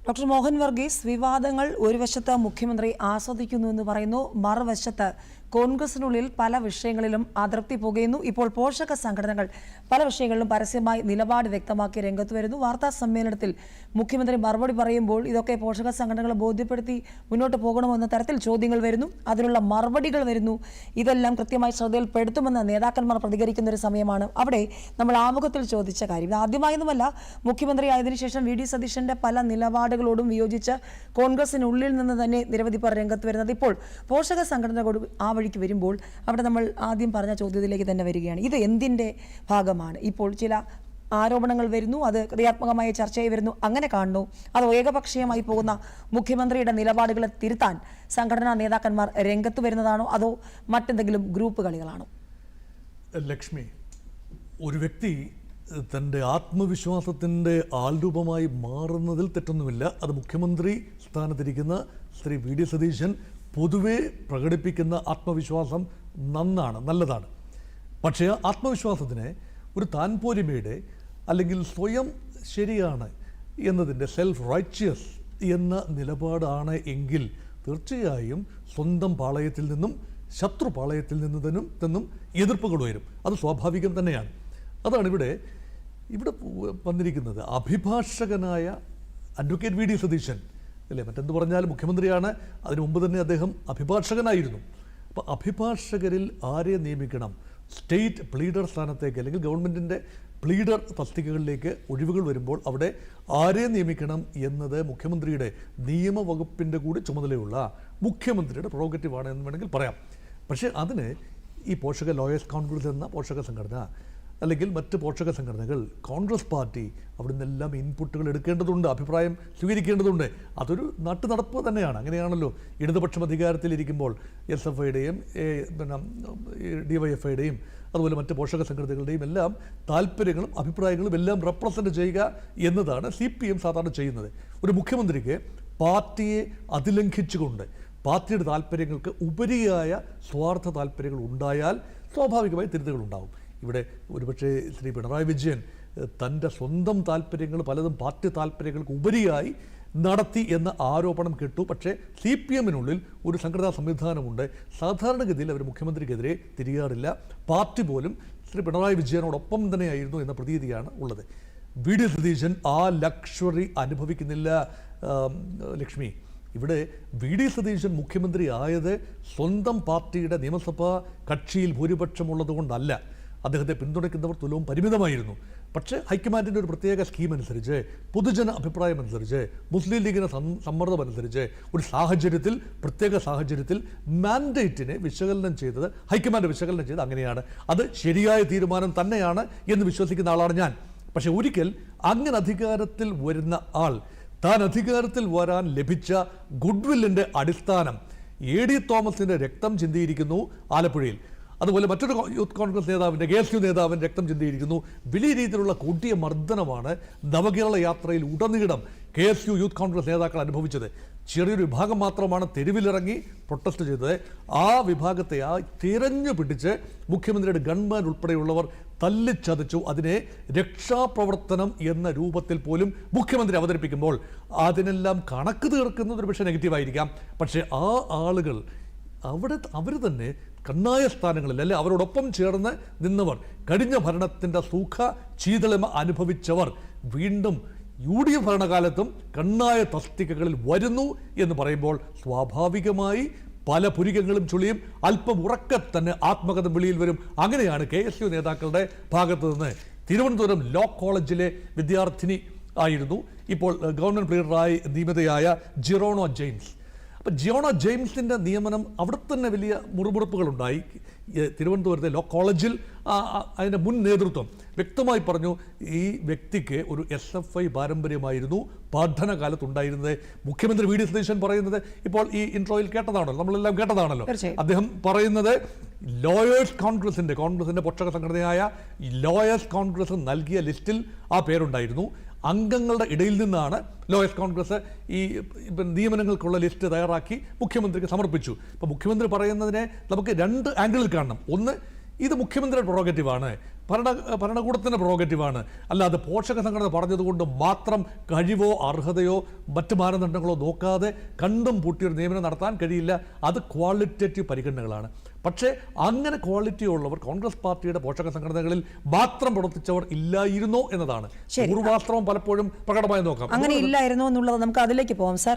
Doctor Mohan Varghese, വിവാദങ്ങൾ ഒരു വശത്ത് മുഖ്യമന്ത്രി ആസ്വദിക്കുന്നുവെന്ന് പറയുന്നു, മറുവശത്ത് കോൺഗ്രസിനുള്ളിൽ പല വിഷയങ്ങളിലും അതൃപ്തി പുകയുന്നു. ഇപ്പോൾ പോഷക സംഘടനകൾ പല വിഷയങ്ങളിലും പരസ്യമായി നിലപാട് വ്യക്തമാക്കി രംഗത്ത് വരുന്നു. വാർത്താ സമ്മേളനത്തിൽ മുഖ്യമന്ത്രി മറുപടി പറയുമ്പോൾ ഇതൊക്കെ പോഷക സംഘടനകളെ ബോധ്യപ്പെടുത്തി മുന്നോട്ട് പോകണമെന്ന തരത്തിൽ ചോദ്യങ്ങൾ വരുന്നു, അതിനുള്ള മറുപടികൾ വരുന്നു. ഇതെല്ലാം കൃത്യമായി ശ്രദ്ധയിൽപ്പെടുത്തുമെന്ന് നേതാക്കന്മാർ പ്രതികരിക്കുന്ന ഒരു സമയമാണ്. അവിടെ നമ്മൾ ആമുഖത്തിൽ ചോദിച്ച കാര്യം ആദ്യമായൊന്നുമല്ല, മുഖ്യമന്ത്രി ആയതിനു ശേഷം വി ഡി സതീശന്റെ പല നിലപാടുകളോടും വിയോജിച്ച് കോൺഗ്രസിനുള്ളിൽ നിന്ന് തന്നെ നിരവധി പേർ രംഗത്ത് വരുന്നത്. ഇപ്പോൾ പോഷക സംഘടനകളോട് ആ വഴിക്ക് വരുമ്പോൾ അവിടെ നമ്മൾ ആദ്യം പറഞ്ഞ ചോദ്യത്തിലേക്ക് തന്നെ വരികയാണ്. ഇത് എന്തിൻ്റെ ഭാഗമാണ്? ഇപ്പോൾ ചില ആരോപണങ്ങൾ വരുന്നു, അത് ക്രിയാത്മകമായ ചർച്ചയായി വരുന്നു, അങ്ങനെ കാണുന്നു. അത് ഏകപക്ഷീയമായി പോകുന്ന മുഖ്യമന്ത്രിയുടെ നിലപാടുകളെ തിരുത്താൻ സംഘടനാ നേതാക്കന്മാർ രംഗത്ത് വരുന്നതാണോ, അതോ മറ്റെന്തെങ്കിലും ഗ്രൂപ്പ് കളികളാണോ? ലക്ഷ്മി, ഒരു വ്യക്തി തൻ്റെ ആത്മവിശ്വാസത്തിൻ്റെ ആൾരൂപമായി മാറുന്നതിൽ തെറ്റൊന്നുമില്ല. അത് മുഖ്യമന്ത്രി സ്ഥാനത്തിരിക്കുന്ന ശ്രീ വി ഡി സതീശൻ പൊതുവെ പ്രകടിപ്പിക്കുന്ന ആത്മവിശ്വാസം നല്ലതാണ്. പക്ഷേ ആത്മവിശ്വാസത്തിനെ ഒരു താൻപോരിമയുടെ അല്ലെങ്കിൽ സ്വയം ശരിയാണ് എന്നതിൻ്റെ സെൽഫ് റൈറ്റ്യസ് എന്ന നിലപാടാണ് എങ്കിൽ തീർച്ചയായും സ്വന്തം പാളയത്തിൽ നിന്നും ശത്രു പാളയത്തിൽ നിന്നും എതിർപ്പുകൾ വരും. അത് സ്വാഭാവികം തന്നെയാണ്. അതാണ് ഇവിടെ വന്നിരിക്കുന്നത്. അഭിഭാഷകനായ അഡ്വക്കേറ്റ് വി ഡി സതീശൻ അല്ലേ, മറ്റെന്ത് പറഞ്ഞാലും മുഖ്യമന്ത്രിയാണ്, അതിനു മുമ്പ് തന്നെ അദ്ദേഹം അഭിഭാഷകനായിരുന്നു. അപ്പോൾ അഭിഭാഷകരിൽ ആരെ നിയമിക്കണം? സ്റ്റേറ്റ് പ്ലീഡർ സ്ഥാനത്തേക്ക് അല്ലെങ്കിൽ ഗവൺമെൻറ്റിൻ്റെ പ്ലീഡർ തസ്തികകളിലേക്ക് ഒഴിവുകൾ വരുമ്പോൾ അവിടെ ആരെ നിയമിക്കണം എന്നത് മുഖ്യമന്ത്രിയുടെ നിയമവകുപ്പിൻ്റെ കൂടി ചുമതലയുള്ള മുഖ്യമന്ത്രിയുടെ പ്രൊറോഗറ്റീവാണ് എന്ന് വേണമെങ്കിൽ പറയാം. പക്ഷേ അതിന് ഈ പോഷക ലോയേഴ്സ് കോൺഗ്രസ് എന്ന പോഷക സംഘടന അല്ലെങ്കിൽ മറ്റ് പോഷക സംഘടനകൾ, കോൺഗ്രസ് പാർട്ടി അവിടെ നിന്നെല്ലാം ഇൻപുട്ടുകൾ എടുക്കേണ്ടതുണ്ട്, അഭിപ്രായം സ്വീകരിക്കേണ്ടതുണ്ട്. അതൊരു നാട്ടുനടപ്പ് തന്നെയാണ്. അങ്ങനെയാണല്ലോ ഇടതുപക്ഷം അധികാരത്തിലിരിക്കുമ്പോൾ SFIയുടെയും DYFIയുടെയും അതുപോലെ മറ്റ് പോഷക സംഘടനകളുടെയും എല്ലാം താല്പര്യങ്ങളും അഭിപ്രായങ്ങളും എല്ലാം റെപ്രസെൻറ്റ് ചെയ്യുക എന്നതാണ് CPM സാധാരണ ചെയ്യുന്നത്. ഒരു മുഖ്യമന്ത്രിക്ക് പാർട്ടിയെ അതിലംഘിച്ചുകൊണ്ട് പാർട്ടിയുടെ താല്പര്യങ്ങൾക്ക് ഉപരിയായ സ്വാർത്ഥ താല്പര്യങ്ങൾ ഉണ്ടായാൽ സ്വാഭാവികമായി തിരുത്തുകളുണ്ടാകും. ഇവിടെ ഒരുപക്ഷെ ശ്രീ പിണറായി വിജയൻ തൻ്റെ സ്വന്തം താല്പര്യങ്ങൾ പലതും പാർട്ടി താല്പര്യങ്ങൾക്ക് ഉപരിയായി നടത്തി എന്ന ആരോപണം കേട്ടു. പക്ഷേ CPMനുള്ളിൽ ഒരു സംഘടനാ സംവിധാനമുണ്ട്. സാധാരണഗതിയിൽ അവർ മുഖ്യമന്ത്രിക്കെതിരെ തിരിയാറില്ല. പാർട്ടി പോലും ശ്രീ പിണറായി വിജയനോടൊപ്പം തന്നെയായിരുന്നു എന്ന പ്രതീതിയാണ് ഉള്ളത്. വി ഡി സതീശൻ ആ ലക്ഷറി അനുഭവിക്കുന്നില്ല ലക്ഷ്മി. ഇവിടെ വി ഡി സതീശൻ മുഖ്യമന്ത്രി ആയത് സ്വന്തം പാർട്ടിയുടെ നിയമസഭാ കക്ഷിയിൽ ഭൂരിപക്ഷമുള്ളത് കൊണ്ടല്ല. അദ്ദേഹത്തെ പിന്തുണയ്ക്കുന്നവർ തുലവും പരിമിതമായിരുന്നു. പക്ഷേ ഹൈക്കമാൻഡിൻ്റെ ഒരു പ്രത്യേക സ്കീം അനുസരിച്ച്, പൊതുജന അഭിപ്രായം അനുസരിച്ച്, മുസ്ലിം ലീഗിൻ്റെ സമ്മർദ്ദം അനുസരിച്ച് ഒരു സാഹചര്യത്തിൽ, പ്രത്യേക സാഹചര്യത്തിൽ മാൻഡേറ്റിനെ വിശകലനം ചെയ്തത് ഹൈക്കമാൻഡ് വിശകലനം ചെയ്ത് അങ്ങനെയാണ്. അത് ശരിയായ തീരുമാനം തന്നെയാണ് എന്ന് വിശ്വസിക്കുന്ന ആളാണ് ഞാൻ. പക്ഷേ ഒരിക്കൽ അങ്ങനെ അധികാരത്തിൽ വരുന്ന ആൾ താൻ അധികാരത്തിൽ വരാൻ ലഭിച്ച ഗുഡ്വില്ലിൻ്റെ അടിസ്ഥാനം AD തോമസിൻ്റെ രക്തം ചിന്തിയിരിക്കുന്നു ആലപ്പുഴയിൽ. അതുപോലെ മറ്റൊരു യൂത്ത് കോൺഗ്രസ് നേതാവിൻ്റെ KSU നേതാവിൻ്റെ രക്തം ചിന്തിയിരിക്കുന്നു. വലിയ രീതിയിലുള്ള കൊടിയ മർദ്ദനമാണ് നവകേരള യാത്രയിൽ ഉടനീളം KSU യൂത്ത് കോൺഗ്രസ് നേതാക്കൾ അനുഭവിച്ചത്. ചെറിയൊരു വിഭാഗം മാത്രമാണ് തെരുവിലിറങ്ങി പ്രൊട്ടസ്റ്റ് ചെയ്തത്. ആ വിഭാഗത്തെ തിരഞ്ഞു പിടിച്ച് മുഖ്യമന്ത്രിയുടെ ഗൺമാൻ ഉൾപ്പെടെയുള്ളവർ തല്ലിച്ചതച്ചു. അതിനെ രക്ഷാപ്രവർത്തനം എന്ന രൂപത്തിൽ പോലും മുഖ്യമന്ത്രി അവതരിപ്പിക്കുമ്പോൾ അതിനെല്ലാം കണക്ക് തീർക്കുന്നത് ഒരു പക്ഷേ നെഗറ്റീവായിരിക്കാം. പക്ഷേ ആ ആളുകൾ അവർ തന്നെ കണ്ണായ സ്ഥാനങ്ങളിൽ അല്ലെ അവരോടൊപ്പം ചേർന്ന് നിന്നവർ, കഴിഞ്ഞ ഭരണത്തിൻ്റെ സുഖ ശീതളിമ അനുഭവിച്ചവർ വീണ്ടും UDF ഭരണകാലത്തും കണ്ണായ തസ്തികകളിൽ വരുന്നു എന്ന് പറയുമ്പോൾ സ്വാഭാവികമായി പല പുരികങ്ങളും ചുളിയും അല്പം ഉറക്കെ തന്നെ ആത്മകഥം വെളിയിൽ വരും. അങ്ങനെയാണ് KSU നേതാക്കളുടെ ഭാഗത്തു നിന്ന്. തിരുവനന്തപുരം ലോ കോളേജിലെ വിദ്യാർത്ഥിനി ആയിരുന്നു ഇപ്പോൾ ഗവൺമെൻറ് പ്ലീഡറായി നിയമിതയായ ജിറോണോ ജെയിംസ്. അപ്പോൾ ജിയോണോ ജെയിംസിൻ്റെ നിയമനം അവിടെ തന്നെ വലിയ മുറുമുറുപ്പുകളുണ്ടായി. തിരുവനന്തപുരത്തെ ലോ കോളേജിൽ അതിൻ്റെ മുൻ നേതൃത്വം വ്യക്തമായി പറഞ്ഞു, ഈ വ്യക്തിക്ക് ഒരു SFI പാരമ്പര്യമായിരുന്നു പഠനകാലത്തുണ്ടായിരുന്നത്. മുഖ്യമന്ത്രി വി ഡി സതീശൻ പറയുന്നത് ഇപ്പോൾ ഈ ഇൻട്രോയിൽ കേട്ടതാണല്ലോ, നമ്മളെല്ലാം കേട്ടതാണല്ലോ. അദ്ദേഹം പറയുന്നത് ലോയേഴ്സ് കോൺഗ്രസിൻ്റെ പോഷക സംഘടനയായ ലോയേഴ്സ് കോൺഗ്രസ് നൽകിയ ലിസ്റ്റിൽ ആ പേരുണ്ടായിരുന്നു. അംഗങ്ങളുടെ ഇടയിൽ നിന്നാണ് ലോയേഴ്സ് കോൺഗ്രസ് ഈ നിയമനങ്ങൾക്കുള്ള ലിസ്റ്റ് തയ്യാറാക്കി മുഖ്യമന്ത്രിക്ക് സമർപ്പിച്ചു. ഇപ്പോൾ മുഖ്യമന്ത്രി പറയുന്നതിനെ നമുക്ക് രണ്ട് ആംഗിളിൽ കാണണം. ഒന്ന്, ഇത് മുഖ്യമന്ത്രിയുടെ പ്രൊറോഗറ്റീവാണ്. ഭരണകൂടത്തിൻ്റെ പ്രോഗറ്റീവാണ്. അല്ലാതെ പോഷക സംഘടന പറഞ്ഞതുകൊണ്ട് മാത്രം കഴിവോ അർഹതയോ മറ്റ് മാനദണ്ഡങ്ങളോ നോക്കാതെ കണ്ടും പൂട്ടിയൊരു നിയമനം നടത്താൻ കഴിയില്ല. അത് ക്വാളിറ്റേറ്റീവ് പരിഗണനകളാണ്. പക്ഷേ അങ്ങനെ ക്വാളിറ്റി ഉള്ളവർ കോൺഗ്രസ് പാർട്ടിയുടെ പോഷക സംഘടനകളിൽ മാത്രം പ്രവർത്തിച്ചവർ ഇല്ലായിരുന്നോ എന്നതാണ്. പൂർവാസ്ത്രവം പലപ്പോഴും പ്രകടമായി നോക്കാം. അങ്ങനെ ഇല്ലായിരുന്നോ എന്നുള്ളത് നമുക്ക് അതിലേക്ക് പോകാം സാർ.